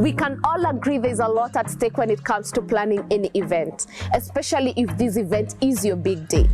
We can all agree there's a lot at stake when it comes to planning any event, especially if this event is your big day.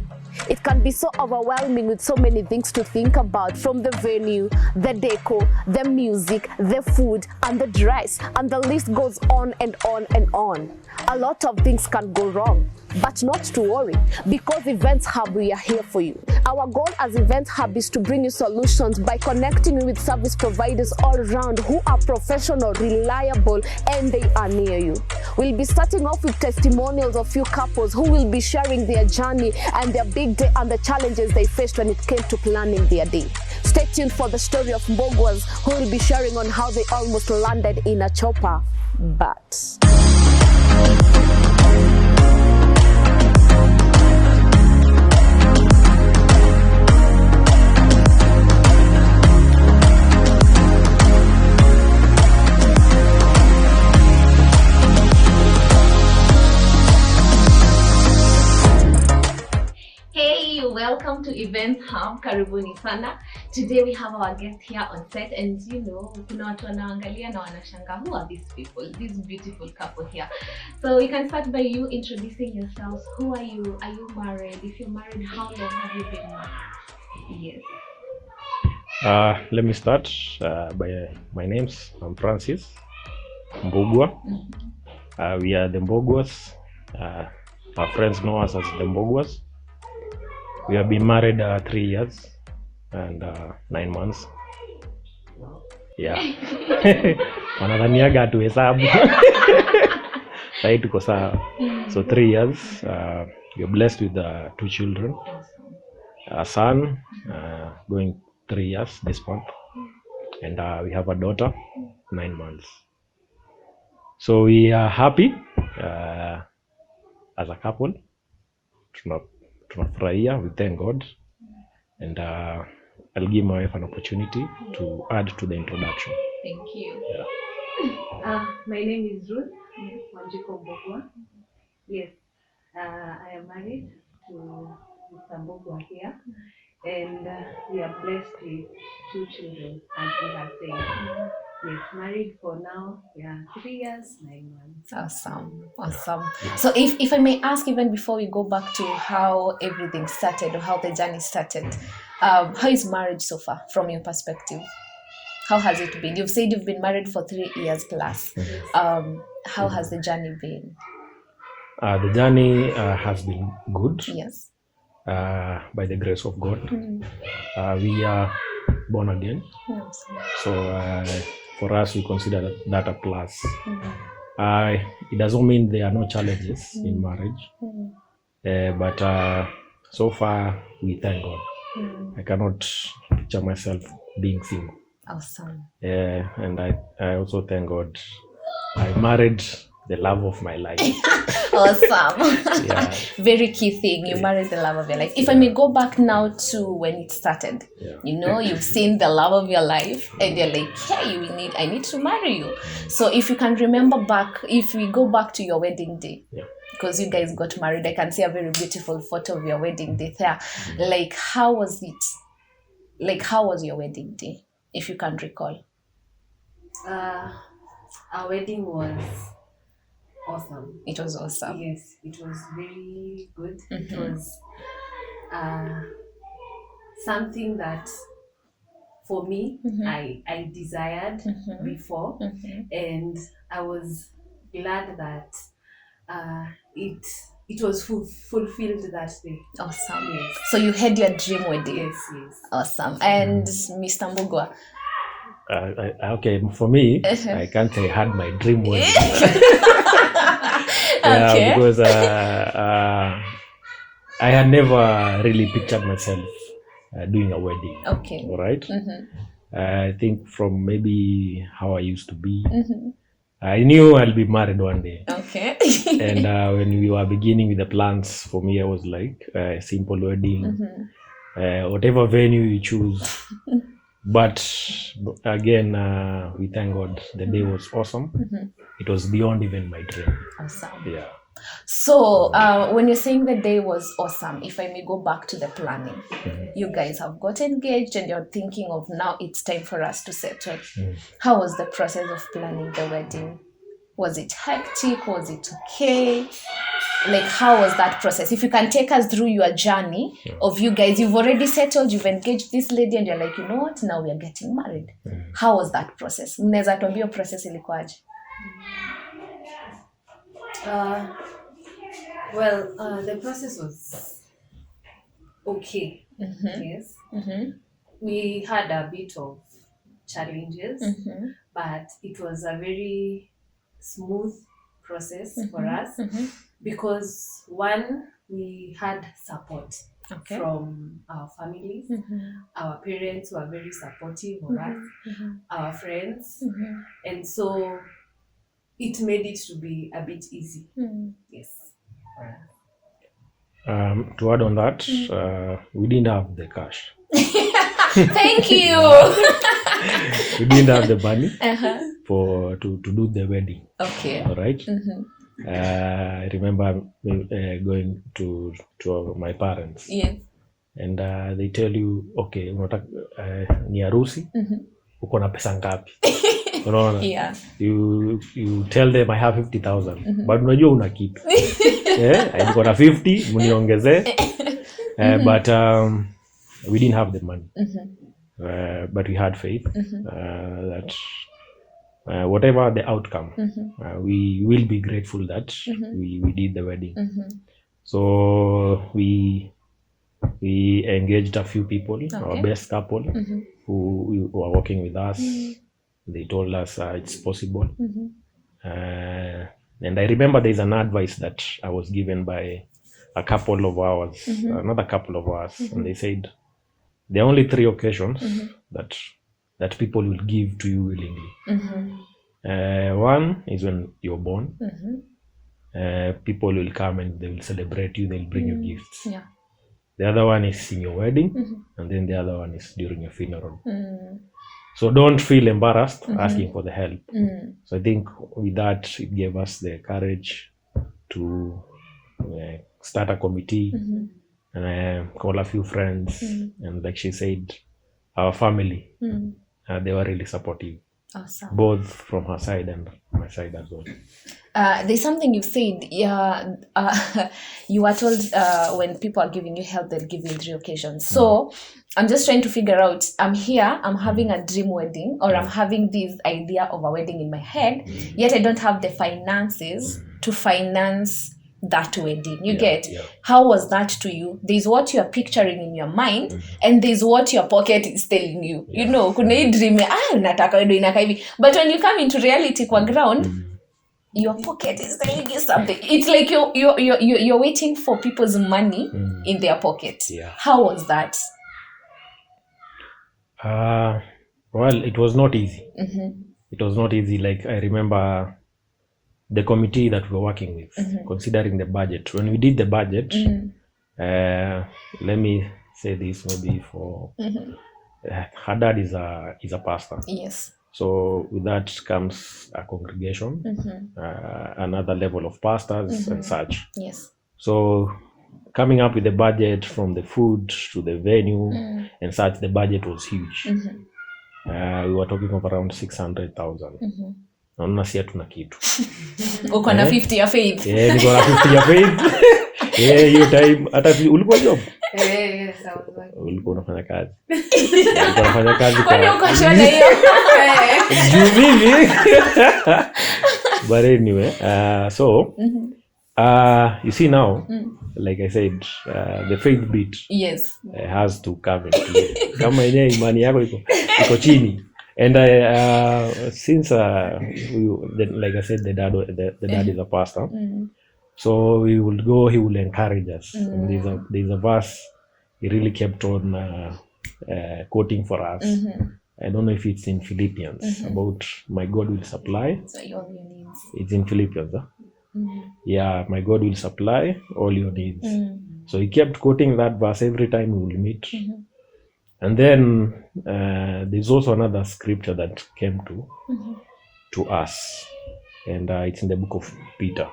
It can be so overwhelming with so many things to think about, from the venue, the decor, the music, the food, and the dress, and the list goes on and on and on. A lot of things can go wrong, but not to worry, because Events Hub, we are here for you. Our goal as Event Hub is to bring you solutions by connecting you with service providers all around who are professional, reliable, and they are near you. We'll be starting off with testimonials of few couples who will be sharing their journey and their big day and the challenges they faced when it came to planning their day. Stay tuned for the story of MBUGUA'S, who will be sharing on how they almost landed in a chopper, but... Welcome to Event Hub, karibuni sana. Today we have our guest here on set, and you know, kuna watu wanaangalia na wanashanga, who are these people, this beautiful couple here. So you can start by you introducing yourselves. Who are you? Are you married? If you're married, how long have you been married? Yes. Let me start by I'm Francis Mbugua. We are the MBUGUA'S. Our friends know us as the MBUGUA'S. We have been married 3 years and 9 months. Yeah. Wanadhaniaga tuhesabu. Sai tuko sawa. So 3 years. We are blessed with 2 children. A son going 3 years this month, and we have a daughter 9 months. So we are happy as a couple. Tunafurahia, we thank God, and I'll give my wife an opportunity to add to the introduction. Thank you. Yeah. My name is Ruth Wanjiko Mbugua. Yes, I am married to Mr. Mbugua here, and we are blessed with 2 children, as we have said. Yes, married for now, 3 years, 9 months. Awesome. So if I may ask, even before we go back to how everything started or how the journey started, how is marriage so far from your perspective? How has it been? You've said you've been married for 3 years plus. How has the journey been? The journey has been good. Yes. By the grace of God. We are born again. Yes. So for us, we consider that a plus. It doesn't mean there are no challenges in marriage, but so far we thank God. I cannot picture myself being single. Awesome. And I also thank God I married the love of my life. Awesome. Yeah. Very key thing. You married the love of your life. If I may go back now to when it started, you know, you've seen the love of your life and you're like, hey, I need to marry you. So if you can remember back, if we go back to your wedding day, because you guys got married, I can see a very beautiful photo of your wedding day there. Like, how was it? Like, how was your wedding day, if you can recall? Our wedding was awesome. It was awesome. Yes, it was very good. It was something that for me I desired before, and I was glad that it was fulfilled that day. Awesome. Yes. So you had your dream wedding. Yes. Awesome. And Mr. Mbugua? Okay, for me, I can't say I had my dream wedding. Okay. Because I had never really pictured myself doing a wedding. Okay. All right. I think from maybe how I used to be, I knew I'll be married one day. Okay. And when we were beginning with the plans, for me, I was like a simple wedding, whatever venue you choose. But again, we thank God. The day was awesome. It was beyond even my dream. Awesome. Yeah. So when you're saying the day was awesome, if I may go back to the planning, you guys have got engaged and you're thinking of now it's time for us to settle. How was the process of planning the wedding? Was it hectic? Was it okay? Like, how was that process? If you can take us through your journey of you guys, you've already settled, you've engaged this lady and you're like, you know what, now we are getting married. How was that process? Mnaweza tuambia process ilikuwaje? The process was okay. Yes. We had a bit of challenges, but it was a very smooth process for us because one, we had support from our families. Our parents were very supportive of us, our friends, and so it made it to be a bit easy. Yes. To add on that, we didn't have the cash. Thank you. We didn't have the money to do the wedding. Okay. All right. I remember going to my parents. Yes. And they tell you, okay, unataka ni harusi, uko na pesa ngapi? Unaona? Yeah. You tell them I have 50,000, but unajua una kitu. Niko na 50, mniongezee. But we didn't have the money. But we had faith that whatever the outcome, we will be grateful that we did the wedding. So we engaged a few people, our best couple, who are working with us. They told us it's possible. And I remember there's an advice that I was given by a couple of ours, another couple of ours, and they said, there are only 3 occasions that people will give to you willingly. One is when you're born. People will come and they will celebrate you, they'll bring you gifts. Yeah. The other one is in your wedding, and then the other one is during your funeral. So don't feel embarrassed asking for the help. So I think with that, it gave us the courage to start a committee and call a few friends. And like she said, our family, they were really supportive. Awesome. Both from her side and my side as well. There's something you said. You were told when people are giving you help, they'll give you in 3 occasions. So I'm just trying to figure out, I'm here, I'm having a dream wedding, or I'm having this idea of a wedding in my head, yet I don't have the finances to finance that wedding. You get? How was that to you? There's what you're picturing in your mind, and there's what your pocket is telling you. You know, kuna hii dream, nataka wedding inaka hivi. But when you come into reality kwa ground, your pocket is telling you something. It's like you're waiting for people's money in their pocket. How was that? Well, it was not easy. It was not easy. Like, I remember the committee that we were working with, considering the budget. When we did the budget, let me say this maybe for her dad is a pastor. Yes. So with that comes a congregation, another level of pastors and such. Yes. So coming up with the budget, from the food to the venue and such, the budget was huge. We were talking of around 600,000. Naona si hatuna kitu. Uko na 50 ya faith. Niko na 50 ya faith. Hiyo time hata ulikuwa job. Yes, I was like, Ulikuwa unafanya kazi. Ulikuwa unafanya kazi kwa. Kwani uko shona hiyo? Juu mimi. But anyway, so you see now, like I said, the faith bit has to come into play. Kama yenyewe imani yako iko chini. And since like I said, the dad is a pastor, so we will go. He will encourage us. And there's a verse he really kept on quoting for us. I don't know if it's in Philippians about my God will supply. So all your needs. It's in Philippians. Yeah, my God will supply all your needs. So he kept quoting that verse every time we will meet. And then there's also another scripture that came to us, and it's in the book of Peter.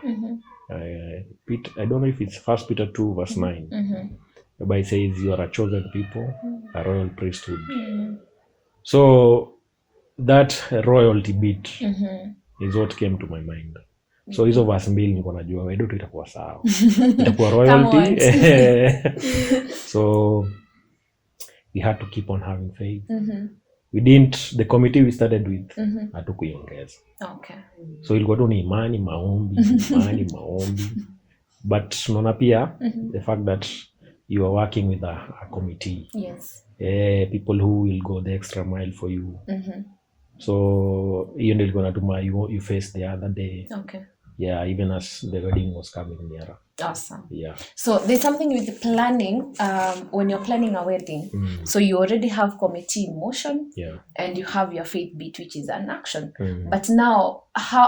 I don't know if it's 1 Peter 2 verse 9. Whereby it says you are a chosen people, a royal priesthood. So that royalty bit is what came to my mind. So hizo verse mbili niko najua wewe ndio itakuwa sawa. Itakuwa royalty. So we had to keep on having faith. We didn't, the committee we started with hatukuiongeza. Okay. So ilikuwa tu ni imani maombi. But unaona pia the fact that you are working with a committee. Yes. People who will go the extra mile for you. So hiyo ndio ilikuwa natuma you face the other day. Okay. Yeah, even as the wedding was coming nearer. Awesome. Yeah. So there's something with planning. When you're planning a wedding, so you already have committee in motion, and you have your faith bit, which is an action. But now,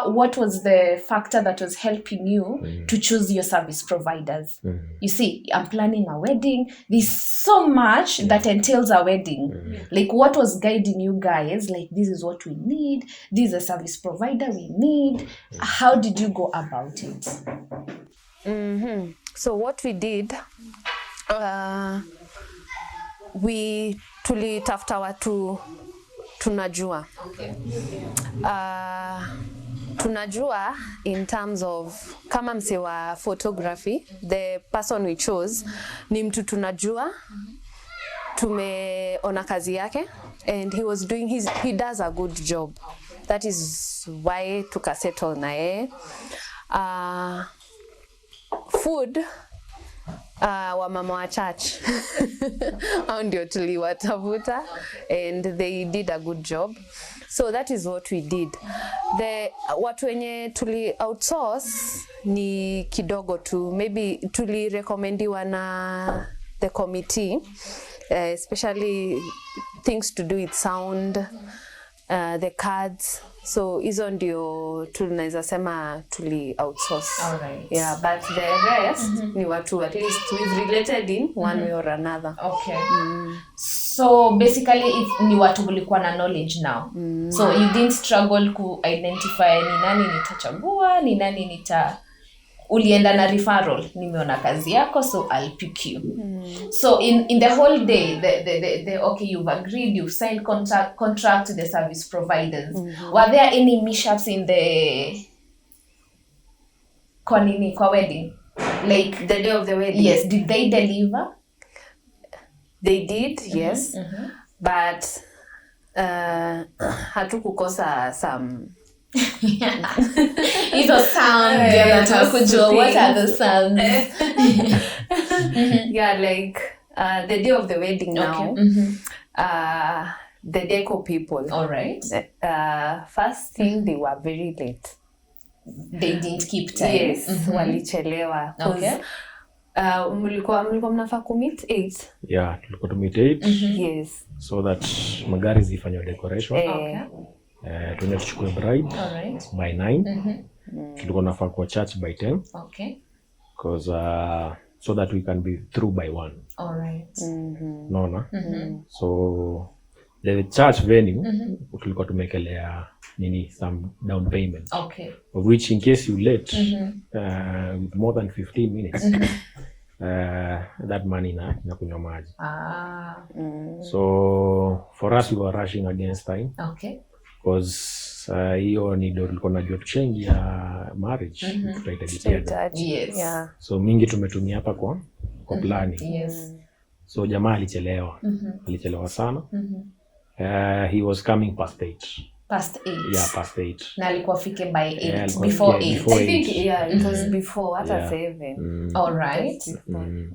what was the factor that was helping you to choose your service providers? You see, I'm planning a wedding. There's so much that entails a wedding. Like, what was guiding you guys? Like, this is what we need. This is a service provider we need. How did you go about it? So what we did, we tulitafuta watu tunajua. Tunajua in terms of kama mse wa photography, the person we chose ni mtu tunajua, tumeona kazi yake, and he does a good job. That is why tukasettle na yeye. Food, wa mama wa church hao ndio tuliwatafuta, and they did a good job. So that is what we did. The watu wenye tuli outsource ni kidogo tu, maybe tuli recommended na the committee, especially things to do with sound, the cards. So hizo ndio tunaweza sema tuli outsource. All right. Yeah, but the rest ni watu at least we've related in one way or another. Okay. So basically ni watu kulikuwa na knowledge now. So you didn't struggle ku identify ni nani nitachagua, ni nani ulienda na referral, nimeona kazi yako, so I'll pick you. So in the whole day, the okay, you've agreed, you've signed contract to the service providers. Were there any mishaps in the kwa wedding? Like The day of the wedding? Yes, did they deliver? They did, yes. But hatukukosa some Hizo sound, what are the sounds? Yeah, like the day of the wedding now, the deco people. All right. First thing, they were very late. They didn't keep time. Yes, walichelewa. Okay. Mlikuwa mnafaa kumit 8. Yeah, tulikuwa tumit 8. Yes. So that magari zifanywe decoration. Okay. Tuende tuchukue bride. All right. By 9. Tulikuwa nafaa kwa church by 10. Okay. Because so that we can be through by 1. All right. Naona. So the church venue tulikuwa tumekelea some down payment. Okay. Of which in case you late with more than 15 minutes that money na kunywa maji. So for us we were rushing against time. Okay. Because hiyo ni ndio tulikuwa najua tuchange marriage tutaitajia. Yes. Yeah. So mingi tumetumia hapa kwa planning. Yes. So jamaa alichelewa. Alichelewa sana. He was coming past 8. Past 8. Yeah, past 8. Na alikuwa fike by 8. Yeah, before 8. I think it was before, hata 7. All right.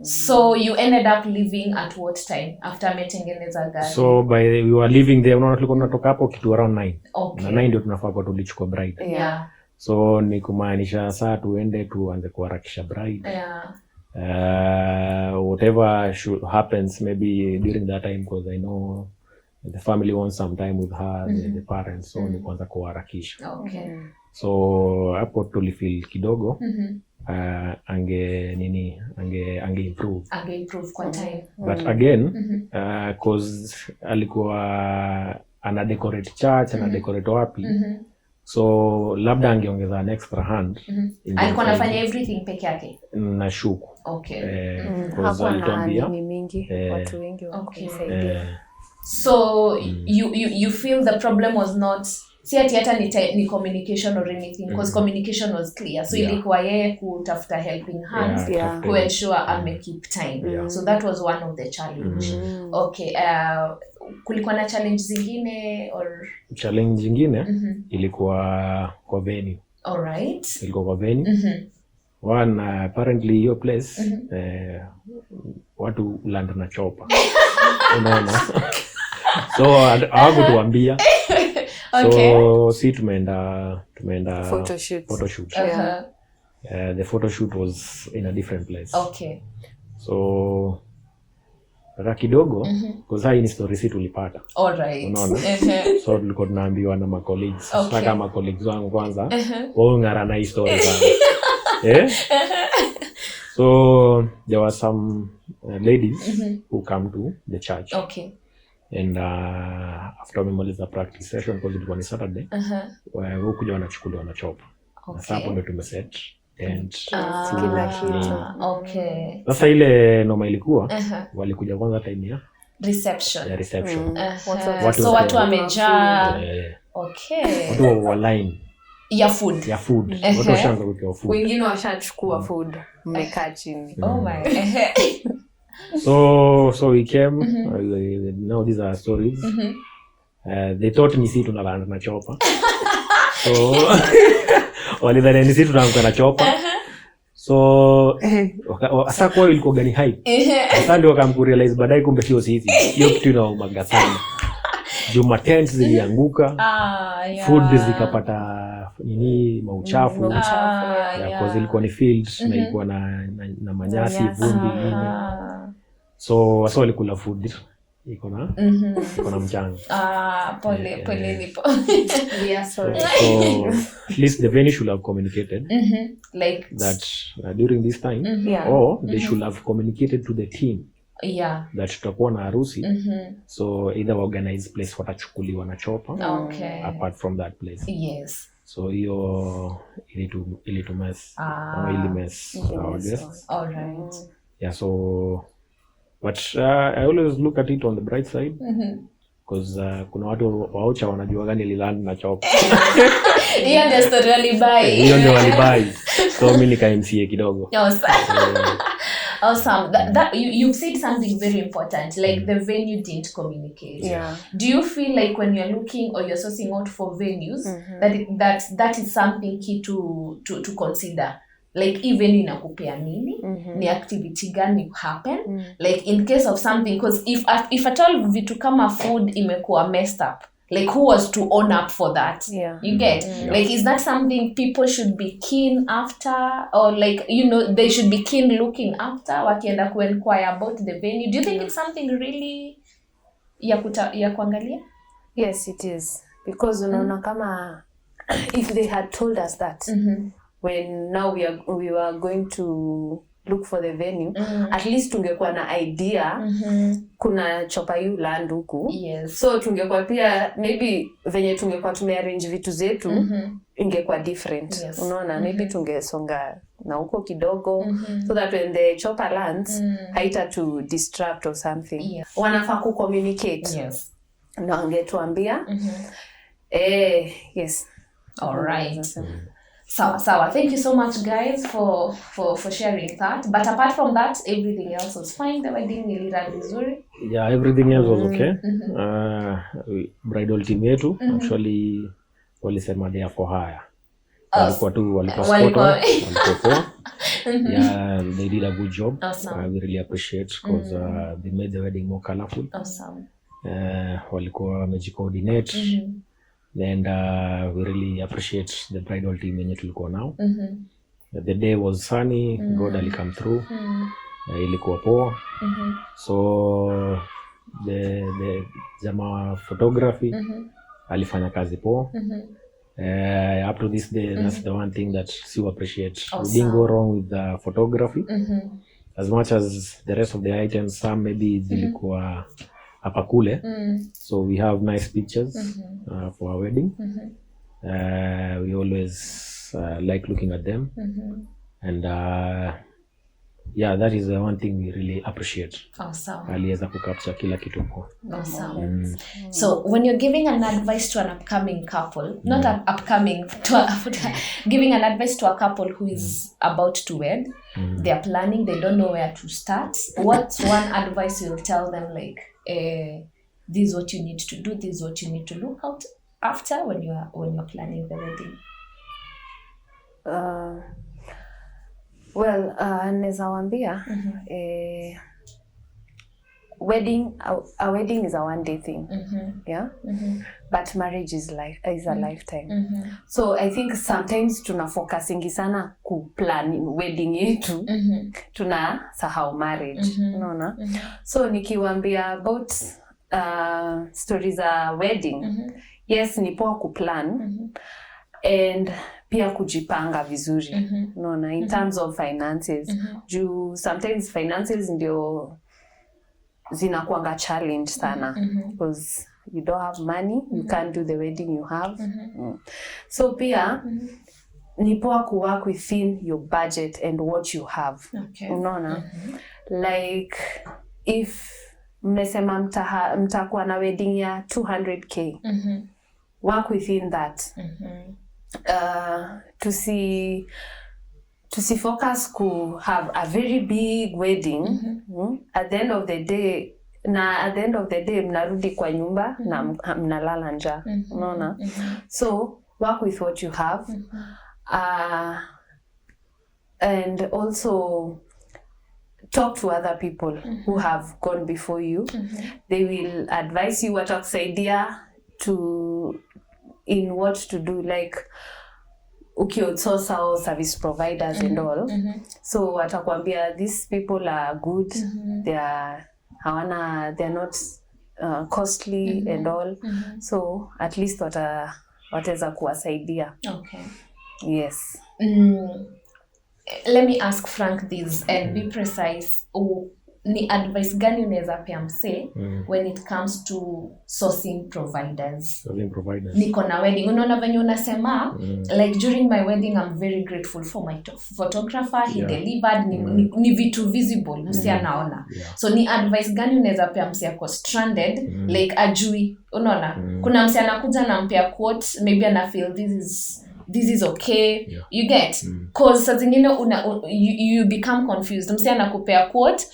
So you ended up leaving at what time after metengeneza gari? So we were leaving there, unaona tulikuwa tunatoka hapo kitu around 9. Okay. Na 9 ndio tunafaa kwa tulichukua bride. Yeah. So ni kumaanisha saa tuende tuanze kuharakisha bride. Yeah. Whatever happens maybe during that time, because I know the family wants some time with her, the parents, so ni kwanza kuharakisha. Okay. So hapo tulifeel kidogo ange improve. Ange improve kwa time. But again, cause alikuwa ana decorate church, ana decorate wapi. So labda angeongeza an extra hand. Alikuwa anafanya everything peke yake. Na shuku. Okay. Because alituambia ni mingi watu wengi wakisaidia. So you feel the problem was not si ati hata ni communication or anything, because communication was clear. So ilikuwa yeye kutafuta helping hands to ensure ame keep time. So that was one of the challenge. Okay, kulikuwa na challenge zingine or challenge zingine ilikuwa kwa venue. All right. Ilikuwa kwa venue. One apparently your place watu land na chopa. Unaona? So hawakutuambia. Okay. So si tumeenda photoshoot. The photo shoot was in a different place. Okay. So kidogo because hii ni story si tulipata. All right. Unaona? So tulikuwa tunaambiwa na ma colleagues. Okay. Sasa ma colleagues wangu kwanza wao ngara na story sana. So there were some ladies who come to the church. Okay. And after wamemaliza practice session because it was Saturday, wao kuja wanachukuliwa na chopa. Sasa hapo ndio tumeset and kila kitu. Okay. Sasa ile noma ilikuwa walikuja kwanza time ya reception. So watu wamejaa. Okay. Watu wa line ya food. Watu washaanza kutoa food. Wengine washachukua food. Mmekaa chini. Oh my. So we came. Now these are stories. They thought ni sisi tunalanda na chopa. So walidhani ni sisi tunaanguka na chopa. So asa kwa ilikuwa gani hype. Sasa ndio wakamkurealize baadaye kumbe sio sisi. Hiyo kitu inaumaga sana. Juma tents zilianguka. Food zikapata nini mauchafu. Kwa zilikuwa ni fields na ilikuwa na manyasi vumbi nini. So wasa walikula food iko na mchanga. Pole nipo. Yeah, sorry. So at least the venue should have communicated like that during this time or they should have communicated to the team that tutakuwa na harusi. So either organize place watachukuliwa na chopa apart from that place. Yes. So hiyo ili mess our guests. All right. Yeah, so but I always look at it on the bright side because kuna watu waocha wanajua gani liland na chopa. Hiyo ndio story walibai. Hiyo ndio walibai. So mimi nika MCA kidogo. Awesome. That you've said something very important, like the venue didn't communicate. Yeah. Do you feel like when you're looking or you're sourcing out for venues that is something key to consider? Like even inakupea nini, ni activity gani happen, like in case of something, because if at all vitu kama food imekuwa messed up, like who was to own up for that? You get like, is that something people should be keen after, or like, you know, they should be keen looking after wakienda ku inquire about the venue? Do you think it's something really ya kuangalia? Yes, it is, because unaona kama if they had told us that when now we were going to look for the venue, at least tungekuwa na idea kuna chopa yu land huku. So tungekuwa pia maybe venye tungekuwa tumearrange vitu zetu ingekuwa different. Unaona, maybe tungesonga na huko kidogo so that when the chopper lands haita to distract or something. Wanafaa ku communicate. Na wangetuambia yes. All right. Sawa. Thank you so much, guys, for sharing that. But apart from that, everything else was fine. The wedding iliran vizuri. Yeah, everything else was okay. Bridal team yetu actually walisema they are for hire. Walikuwa yeah, they did a good job. Awesome. We really appreciate because they made the wedding more colorful. Awesome. Walikuwa wamejicoordinate. And we really appreciate the bridal team yenye tulikuwa now. The day was sunny. God alikam through. Ilikuwa poa. So the jamaa photography alifanya kazi poa. Up to this day, that's the one thing that we appreciate. Awesome. We didn't go wrong with the photography. As much as the rest of the items, some maybe zilikuwa hapa kule. So we have nice pictures for our wedding. We always like looking at them. And yeah, that is the one thing we really appreciate. Awesome. Aliweza kucapture kila kitu. Awesome. So when you're giving an advice to an upcoming couple, not an upcoming, giving an advice to a couple who is about to wed, they're planning, they don't know where to start. What's one advice you'll tell them, like, this is what you need to do, this is what you need to look out after when you're planning the wedding? Well, naweza waambia a wedding is a one day thing. Yeah. But marriage is a lifetime. So I think sometimes tuna focusingi sana ku plan wedding yetu, tuna sahau marriage. Unaona? So nikiwaambia about stories za wedding, yes, ni poa ku plan and pia kujipanga vizuri. Unaona, in terms of finances. Juu sometimes finances ndio zinakuanga challenge sana because you don't have money, you can't do the wedding you have. So pia ni poa ku work within your budget and what you have. Unaona, like if mmesema mtakuwa na wedding ya 200k, work within that. To see focus ku have a very big wedding. At the end of the day mnarudi kwa nyumba na mnalala njaa. Unaona? So work with what you have. And also talk to other people who have gone before you. They will advise you, watakusaidia in what to do, like ukioutsource our service providers and all. So watakwambia these people are good, they're not costly and all. So at least wataweza kuwasaidia. Okay. Yes. Let me ask Frank this and be precise. Ni advice gani unaweza pea mse when it comes to sourcing providers? Niko na wedding, unaona venye unasema, like during my wedding I'm very grateful for my photographer, he delivered, ni vitu visible mse anaona. So ni advice gani unaweza pea mse ako stranded, like ajui, unaona, kuna mse anakuja na mpea quote, maybe ana feel this is okay, you get, cause saa zingine you become confused. Mse anakupea quote,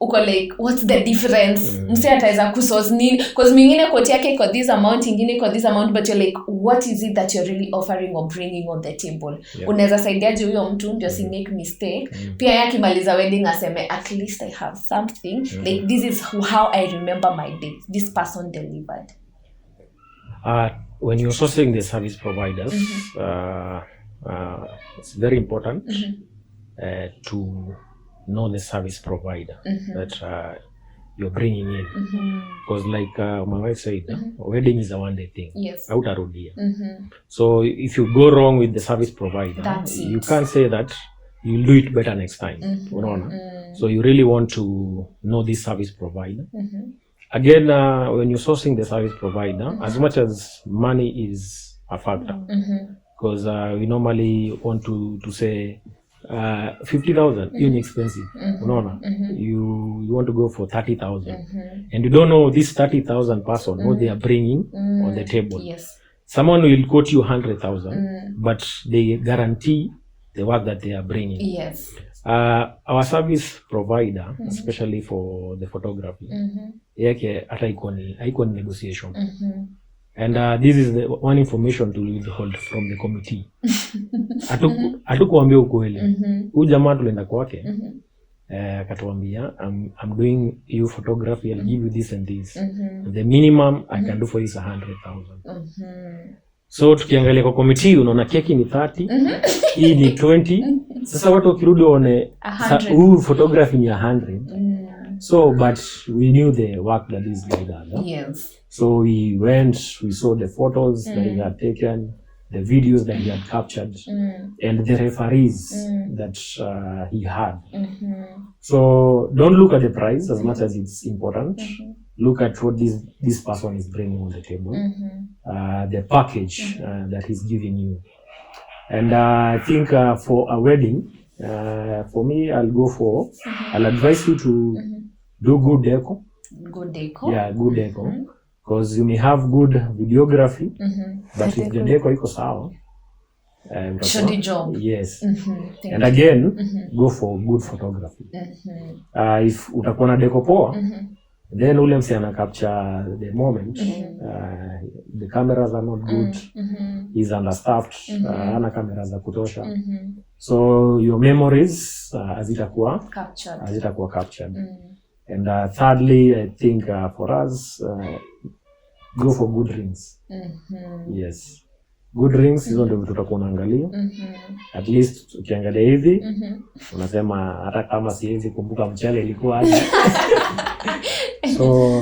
uko like, what's the difference? Mse ataweza kusource nini? Cause mingine quote yake iko this amount, ingine iko this amount, but you're like, what is it that you're really offering or bringing on the table? Unaweza saidiaje huyo mtu ndio si make mistake? Pia yake maliza wedding aseme, at least I have something, like this is how I remember my day, this person delivered. When you're sourcing the service providers, it's very important to know the service provider that you're bringing in. Because like my wife said, wedding is a one-day thing. Yes. Hautarudia. So if you go wrong with the service provider, you can't say that you'll do it better next time. So you really want to know this service provider. Again, when you're sourcing the service provider, as much as money is a factor, because we normally want to say 50,000, inexpensive. You want to go for 30,000, and you don't know this 30,000 person what they are bringing on the table. Someone will quote you 100,000, but they guarantee the work that they are bringing. Our service provider, especially for the photography, yake hata haiko ni negotiation. And this is the one information to withhold from the committee. Hatukuambia ukweli. Huyu jamaa tulienda kwake, akatuambia, I'm doing you photography, I'll give you this and this. The minimum I can do for you is 100,000. So tukiangalia kwa committee, unaona keki ni 30, hii ni 20. Sasa watu wakirudi waone huu photography ni 100. So but we knew the work that this guy does. So we went, we saw the photos that he had taken, the videos that he had captured, and the referees that he had. So don't look at the price as much as it's important. look at what this person is bringing on the table, the package that he's giving you. And I think for a wedding, for me, I'll advise you to do good deco. Good deco. Yeah, good deco. Because you may have good videography, but if the deco iko sawa, should the job. Yes. And again, go for good photography. If utakuwa na deco poa, then ule msi ana capture the moment. The cameras are not good. He's understaffed. Hana cameras za kutosha. So your memories hazitakuwa captured. And thirdly, I think for us, go for good rings. Yes. Good rings, hizo ndio vitu tutakuwa naangalia. At least ukiangalia hivi, unasema hata kama siwezi kumbuka mchele ilikuwa aje. So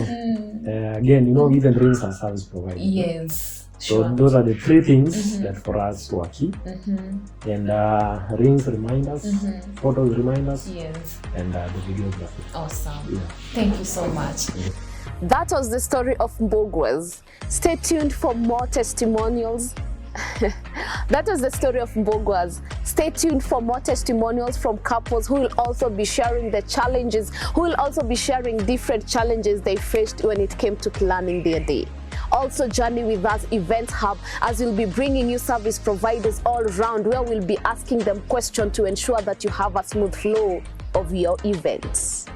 again, you know, even rings are service provided. Yes. So Sure. those are the three things that for us were key. And rings remind us, photos remind us, Yes. and the videography. Awesome. Yeah. Thank you so much. That was the story of MBUGUA'S. Stay tuned for more testimonials. That was the story of MBUGUA'S. Stay tuned for more testimonials from couples who will also be sharing the challenges, who will also be sharing different challenges they faced when it came to planning their day. Also journey with us Event Hub, as we'll be bringing you service providers all around, where we'll be asking them questions to ensure that you have a smooth flow of your events.